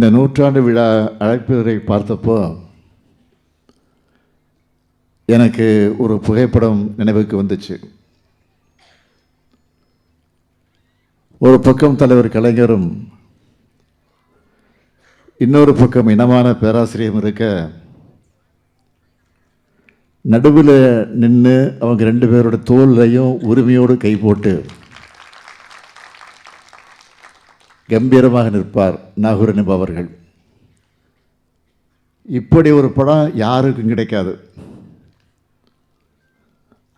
இந்த நூற்றாண்டு விழா அழைப்பதை பார்த்தப்போ எனக்கு ஒரு புகைப்படம் நினைவுக்கு வந்துச்சு. ஒரு பக்கம் தலைவர் கலைஞரும் இன்னொரு பக்கம் இனமான பேராசிரியரும் இருக்க, நடுவில் நின்று அவங்க ரெண்டு பேரோட தோல்லையும் உரிமையோடு கை போட்டு கம்பீரமாக நிற்பார் நாகூர் அனீபா அவர்கள். இப்படி ஒரு படம் யாருக்கும் கிடைக்காது.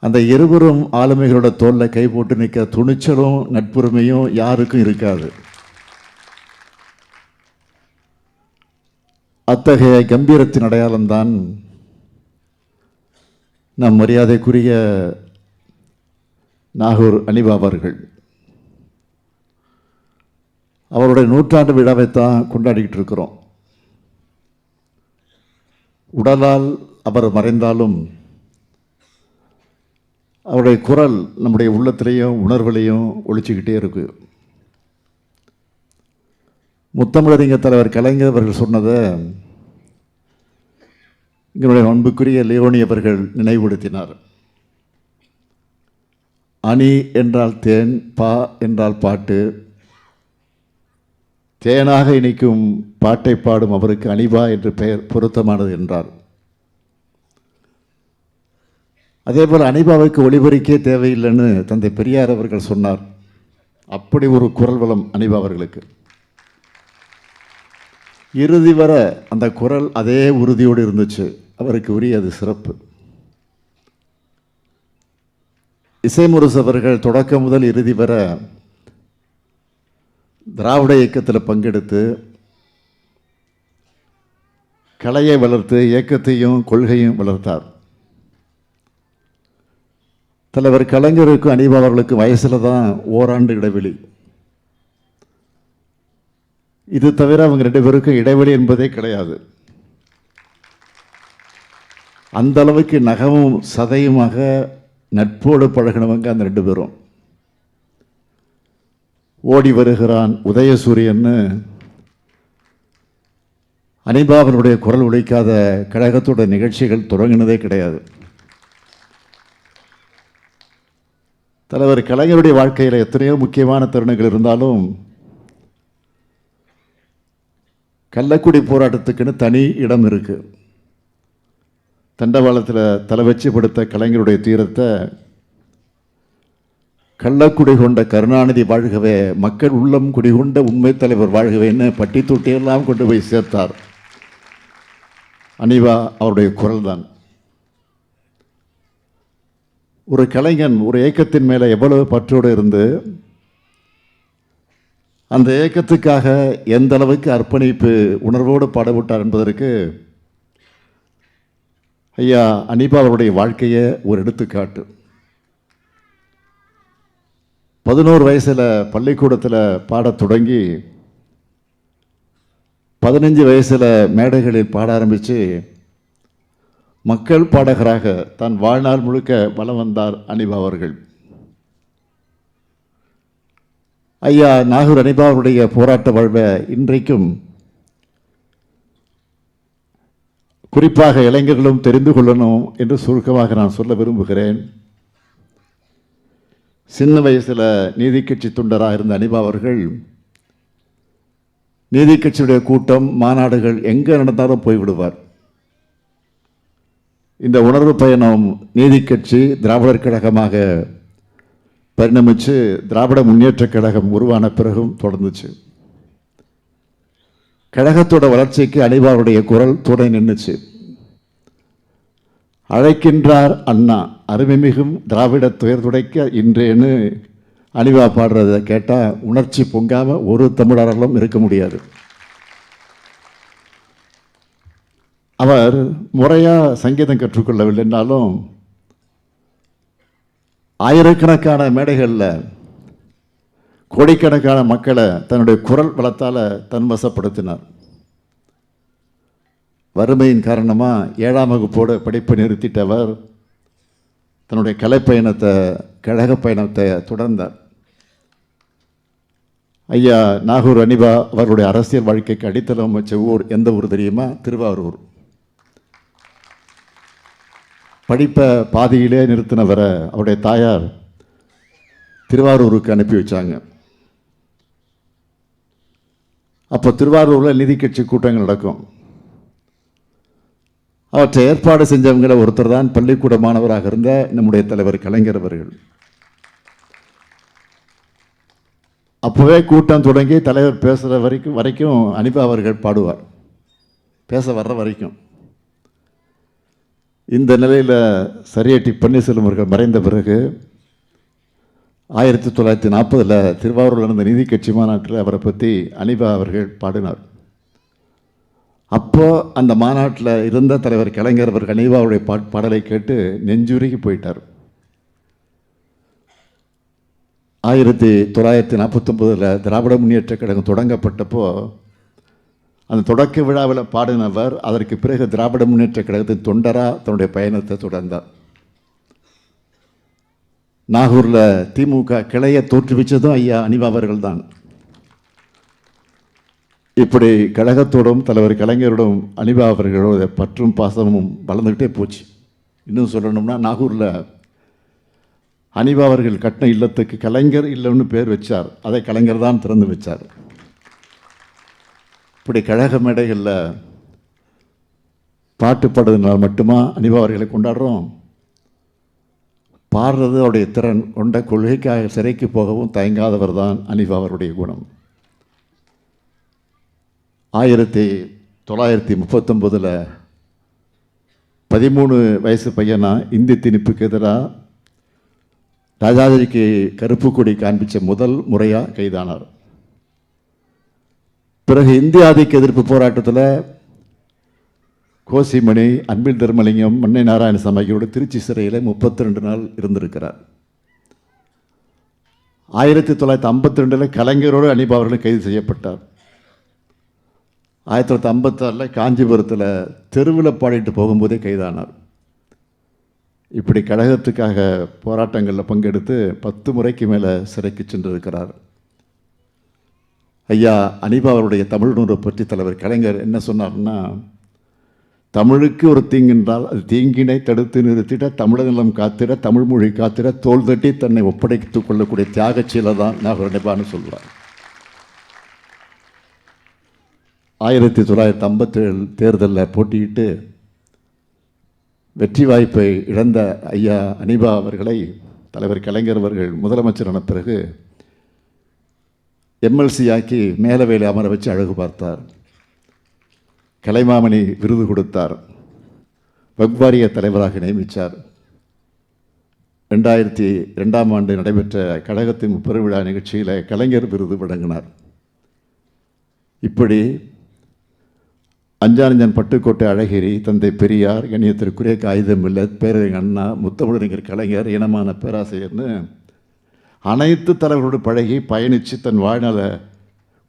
அந்த இருவரும் ஆளுமைகளோட தோல்ல கை போட்டு நிற்க துணிச்சலும் நட்புரிமையும் யாருக்கும் இருக்காது. அத்தகைய கம்பீரத்தின் அடையாளம்தான் நம் மரியாதைக்குரிய நாகூர் அனீபா அவர்கள். அவருடைய நூற்றாண்டு விழாவைத்தான் கொண்டாடிக்கிட்டு இருக்கிறோம். உடலால் அவர் மறைந்தாலும் அவருடைய குரல் நம்முடைய உள்ளத்திலையும் உணர்வுலையும் ஒழிச்சுக்கிட்டே இருக்கு. முத்தமிழறிஞர் தலைவர் கலைஞர் அவர்கள் சொன்னதை எங்களுடைய அன்புக்குரிய லியோனி அவர்கள் நினைவுபடுத்தினார். அணி என்றால் தேன், பா என்றால் பாட்டு, தேனாக இனிக்கும் பாட்டை பாடும் அவருக்கு அனீபா என்று பெயர் பொருத்தமானது என்றார். அதேபோல் அனீபாவுக்கு ஒளிபரிக்கே தேவையில்லைன்னு தந்தை பெரியார் அவர்கள் சொன்னார். அப்படி ஒரு குரல் வளம் அனீபா அவர்களுக்கு. இறுதி வர அந்த குரல் அதே உறுதியோடு இருந்துச்சு. அவருக்கு உரிய அது சிறப்பு. இசைமுரசு அவர்கள் தொடக்கம் முதல் இறுதி வர திராவிட இயக்கத்தில் பங்கெடுத்து கலையை வளர்த்து இயக்கத்தையும் கொள்கையும் வளர்த்தார். தலைவர் கலைஞருக்கு அனீபா அவர்களுக்கு வயசில் தான் ஓராண்டு இடைவெளி. இது தவிர அவங்க ரெண்டு பேருக்கும் இடைவெளி என்பதே கிடையாது. அந்த அளவுக்கு நகமும் சதையுமாக நட்போடு பழகினவங்க அந்த ரெண்டு பேரும். ஓடி வருகிறான் உதயசூரியன்னு அனீபாவினுடைய குரல் ஒலிக்காத கழகத்தோட நிகழ்ச்சிகள் தொடங்கினதே கிடையாது. தலைவர் கலைஞருடைய வாழ்க்கையில் எத்தனையோ முக்கியமான தருணங்கள் இருந்தாலும் கள்ளக்குடி போராட்டத்துக்குன்னு தனி இடம் இருக்கு. தண்டவாளத்தில் தலை வச்சு படுத்த கலைஞருடைய தீரத்தை கள்ளக்குடி கொண்ட கருணாநிதி வாழ்கவே, மக்கள் உள்ளம் குடிகொண்ட உண்மை தலைவர் வாழ்கவேன்னு பட்டி தொட்டியெல்லாம் கொண்டு போய் சேர்த்தார். அனீபா அவருடைய குரல் தான். ஒரு கலைஞன் ஒரு இயக்கத்தின் மேலே எவ்வளவு பற்றோடு இருந்து அந்த இயக்கத்துக்காக எந்த அளவுக்கு அர்ப்பணிப்பு உணர்வோடு பாடுபட்டார் என்பதற்கு ஐயா அனீபா அவருடைய வாழ்க்கையை ஒரு எடுத்துக்காட்டு. 11 வயசில் பள்ளிக்கூடத்தில் பாடத் தொடங்கி 15 வயசில் மேடைகளில் பாட ஆரம்பித்து மக்கள் பாடகராக தன் வாழ்நாள் முழுக்க வலம் வந்தார் அனீபா அவர்கள். ஐயா நாகூர் அனீபா அவருடைய போராட்ட வாழ்வை இன்றைக்கும் குறிப்பாக இளைஞர்களும் தெரிந்து கொள்ளணும் என்று சுருக்கமாக நான் சொல்ல விரும்புகிறேன். சின்ன வயசில் நீதி கட்சி தொண்டராக இருந்த அனீபா அவர்கள் நீதி கட்சியுடைய கூட்டம் மாநாடுகள் எங்கே நடந்தாலும் போய்விடுவார். இந்த உணர்வு பயணம் நீதி கட்சி திராவிடர் கழகமாக பரிணமித்து திராவிட முன்னேற்றக் கழகம் உருவான பிறகும் தொடர்ந்துச்சு. கழகத்தோட வளர்ச்சிக்கு அனீபாவுடைய குரல் துணை நின்றுச்சு. அழைக்கின்றார் அண்ணா அருமைமிகும் திராவிட துயர் துடைக்க இன்றேன்னு அனீபா பாடுறதை கேட்டால் உணர்ச்சி பொங்காமல் ஒரு தமிழராலும் இருக்க முடியாது. அவர் முறையாக சங்கீதம் கற்றுக்கொள்ளவில்லைன்னாலும் ஆயிரக்கணக்கான மேடைகளில் கோடிக்கணக்கான மக்களை தன்னுடைய குரல் வளத்தால் தன்வசப்படுத்தினார். வறுமையின் காரணமாக 7ஆம் வகுப்போடு படிப்பை நிறுத்திட்டவர் தன்னுடைய கலைப்பயணத்தை கழக பயணத்தை தொடர்ந்தார். ஐயா நாகூர் அனிபா அவர்களுடைய அரசியல் வாழ்க்கைக்கு அடித்தளம் வச்ச ஊர் எந்த ஊர் தெரியுமா? திருவாரூர். படிப்பை பாதியிலே நிறுத்தினவரை அவருடைய தாயார் திருவாரூருக்கு அனுப்பி வச்சாங்க. அப்போ திருவாரூரில் நிதி கட்சி கூட்டங்கள் நடக்கும். அவற்றை ஏற்பாடு செஞ்சவங்கள ஒருத்தர் தான் பள்ளிக்கூட மாணவராக இருந்த நம்முடைய தலைவர் கலைஞர் அவர்கள். அப்போவே கூட்டம் தொடங்கி தலைவர் பேசுகிற வரைக்கும் அனிபா அவர்கள் பாடுவார், பேச வர்ற வரைக்கும். இந்த நிலையில் சரியட்டி பன்னீர்செல்வம் அவர்கள் மறைந்த பிறகு 1940 திருவாரூரில் நடந்த நீதி கட்சி மாநாட்டில் அவரை பற்றி அனிபா அவர்கள் பாடினார். அப்போது அந்த மாநாட்டில் இருந்த தலைவர் கலைஞர் அவர்கள் அனிபாவுடைய பாடலை கேட்டு நெஞ்சுருகி போயிட்டார். 1949 திராவிட முன்னேற்ற கழகம் தொடங்கப்பட்டப்போ அந்த தொடக்க விழாவில் பாடினவர் அதற்கு பிறகு திராவிட முன்னேற்ற கழகத்தின் தொண்டராக தன்னுடைய பயணத்தை தொடர்ந்தார். நாகூரில் திமுக கிளையை தோற்றுவிச்சதும் ஐயா அனிபா அவர்கள் தான். இப்படி கழகத்தோடும் தலைவர் கலைஞரோடும் அனிபா அவர்களோட பற்றும் பாசமும் வளர்ந்துக்கிட்டே போச்சு. இன்னும் சொல்லணும்னா நாகூரில் அனிபா அவர்கள் கட்டின இல்லத்துக்கு கலைஞர் இல்லைன்னு பேர் வச்சார். அதை கலைஞர் தான் திறந்து வச்சார். இப்படி கழக மேடைகளில் பாட்டு பாடுறதுனால மட்டுமா அனிபா அவர்களை கொண்டாடுறோம்? பாடுறது அவருடைய திறன் கொண்ட கொள்கைக்காக சிறைக்கு போகவும் தயங்காதவர் தான் அனிபா அவருடைய குணம். 1939 13 வயசு பையனா இந்தி திணிப்புக்கு எதிராக ராஜாஜிக்கு கருப்பு கொடி காண்பித்த முதல் முறையாக கைதானார். பிறகு இந்திய ஆதிக்க எதிர்ப்பு போராட்டத்தில் கோசிமணி, அன்பில் தர்மலிங்கம், மன்னை நாராயணசாமியோடு திருச்சி சிறையில் 32 நாள் இருந்திருக்கிறார். 1952 கலைஞரோடு அனிபா அவர்கள் கைது செய்யப்பட்டார். 1956 காஞ்சிபுரத்தில் தெருவில் பாடிட்டு போகும்போதே கைதானார். இப்படி கழகத்துக்காக போராட்டங்களில் பங்கெடுத்து 10 முறைக்கு மேலே சிறைக்கு சென்றிருக்கிறார். ஐயா அனிபா அவருடைய தமிழுணர்வை பற்றி தலைவர் கலைஞர் என்ன சொன்னார்னா, தமிழுக்கு ஒரு தீங்கென்றால் அது தீங்கினை தடுத்து நிறுத்திட தமிழ நிலம் காத்திட தமிழ் மொழி காத்திட தோல் தட்டி தன்னை ஒப்படைத்துக் கொள்ளக்கூடிய தியாகச்சீலை தான் நாகூர் அனிபான்னு சொல்வார். 1957 தேர்தலில் போட்டியிட்டு வெற்றி வாய்ப்பை இழந்த ஐயா அனிபா அவர்களை தலைவர் கலைஞர் அவர்கள் முதலமைச்சரான பிறகு எம்எல்சி ஆக்கி மேலவையில் அமர வச்சு அழகு பார்த்தார். கலைமாமணி விருது கொடுத்தார். வக்வாரிய தலைவராக நியமித்தார். 2002 நடைபெற்ற கழகத்தின் பெருவிழா நிகழ்ச்சியில் கலைஞர் விருது வழங்கினார். இப்படி அஞ்சானஞ்சன் பட்டுக்கோட்டை அழகிரி, தந்தை பெரியார், கண்ணியத்திற்குரிய காகிதமில்லை, பேரறிஞர் அண்ணா, முத்தமிழறிஞர் கலைஞர், இனமான பேராசிரியர்னு அனைத்து தலைவரோடு பழகி பயணித்து தன் வாழ்நாளை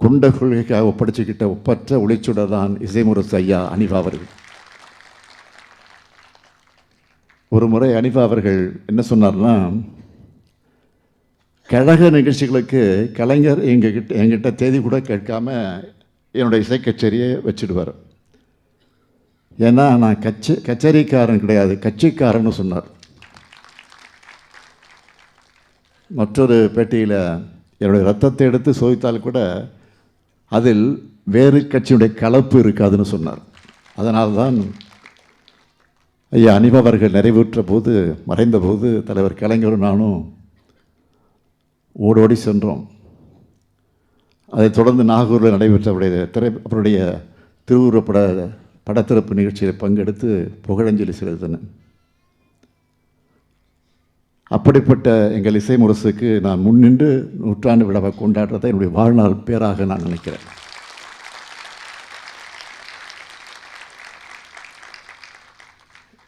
கொண்ட கொள்கைக்காக ஒப்படைச்சிக்கிட்ட ஒப்பற்ற ஒளிச்சுடர் தான் இசைமுரசு ஐயா அனிபா அவர்கள். ஒரு முறை அனிபா அவர்கள் என்ன சொன்னார்னா, கழக நிகழ்ச்சிகளுக்கு கலைஞர் எங்கிட்ட தேதி கூட கேட்காம என்னுடைய இசை கச்சேரியை வச்சுடுவார். ஏன்னா நான் கச்சேரிக்காரன் கிடையாது, கட்சிக்காரன்னு சொன்னார். மற்றொரு பேட்டியில் என்னுடைய ரத்தத்தை எடுத்து சோதித்தால் கூட அதில் வேறு கட்சியுடைய கலப்பு இருக்காதுன்னு சொன்னார். அதனால தான் ஐயா அனிபா அவர்கள் நிறைவேற்ற போது, மறைந்த போது தலைவர் கலைஞரும் நானும் ஓடோடி சென்றோம். அதைத் தொடர்ந்து நாகூரில் நடைபெற்ற அவருடைய திருவுருவப்பட படத்திறப்பு நிகழ்ச்சியில் பங்கெடுத்து புகழஞ்சலி செலுத்தினேன். அப்படிப்பட்ட எங்கள் இசை முரசுக்கு நான் முன்னின்று நூற்றாண்டு விழாவை கொண்டாடுறதை என்னுடைய வாழ்நாள் பேராக நான் நினைக்கிறேன்.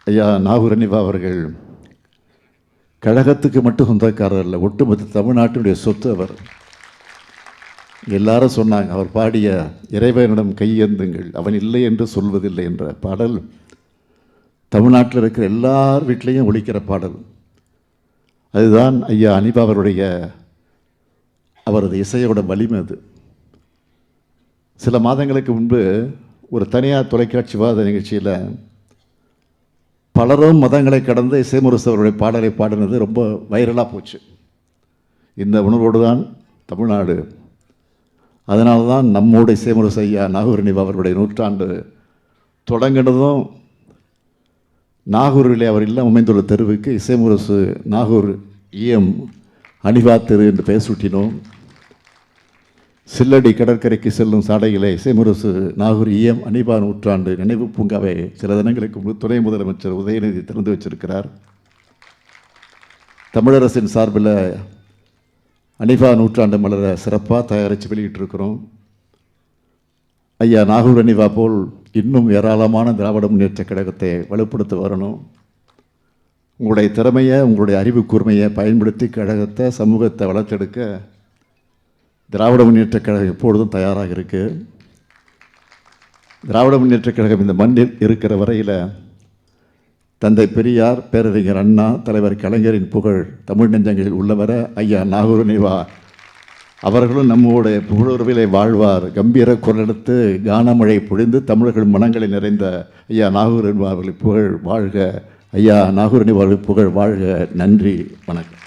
ஐயா நாகூர் அனிபா அவர்கள் கழகத்துக்கு மட்டும் சொந்தக்காரர் இல்லை, ஒட்டுமொத்த தமிழ்நாட்டினுடைய சொத்து அவர். எல்லாரும் சொன்னாங்க, அவர் பாடிய இறைவனிடம் கையேந்துங்கள் அவன் இல்லை என்று சொல்வதில்லை என்ற பாடல் தமிழ்நாட்டில் இருக்கிற எல்லார் வீட்லேயும் ஒலிக்கிற பாடல். அதுதான் ஐயா அனிபா அவருடைய அவரது இசையோட வலிமை அது. சில மாதங்களுக்கு முன்பு ஒரு தனியார் தொலைக்காட்சி விவாத நிகழ்ச்சியில் பலரும் மதங்களை கடந்து இசைமுரசு அவருடைய பாடலை பாடினது ரொம்ப வைரலாக போச்சு. இந்த உணர்வோடு தான் தமிழ்நாடு, அதனால தான் நம்மோட இசைமுரசு ஐயா நாகூர் நிவா அவருடைய நூற்றாண்டு தொடங்கினதும் நாகூரிலே அவர் இல்லம் அமைந்துள்ள தெருவுக்கு இசைமுரசு நாகூர் இஎம் அனிவா தெரு என்று பெயர் சூட்டினோம். சில்லடி கடற்கரைக்கு செல்லும் சாலையிலே இசைமுரசு நாகூர் இஎம் அனிவா நூற்றாண்டு நினைவு பூங்காவை சில தினங்களுக்கு முன்பு துணை முதலமைச்சர் உதயநிதி திறந்து வச்சிருக்கிறார். தமிழரசின் சார்பில் அனிவா நூற்றாண்டு மலர சிறப்பாக தயாரித்து வெளியிட்டிருக்கிறோம். ஐயா நாகூர் அனிவா போல் இன்னும் ஏராளமான திராவிட முன்னேற்ற கழகத்தை வலுப்படுத்த வரணும். உங்களுடைய திறமையை, உங்களுடைய அறிவு கூர்மையை பயன்படுத்தி கழகத்தை, சமூகத்தை வளர்த்தெடுக்க திராவிட முன்னேற்ற கழகம் எப்பொழுதும் தயாராக இருக்குது. திராவிட முன்னேற்ற கழகம் இந்த மண்ணில் இருக்கிற வரையில் தந்தை பெரியார், பேரறிஞர் அண்ணா, தலைவர் கலைஞரின் புகழ் தமிழ் நெஞ்சங்களில் உள்ளவர ஐயா நாகூர் அனிவா அவர்களும் நம்முடைய புகழுறவிலே வாழ்வார். கம்பீர குரலெடுத்து கானமழை பொழிந்து தமிழர்கள் மனங்களை நிறைந்த ஐயா நாகூர் அனிவா அவர்களின் புகழ் வாழ்க. ஐயா நாகூர் அனிவா அவர்களின் புகழ் வாழ்க. நன்றி, வணக்கம்.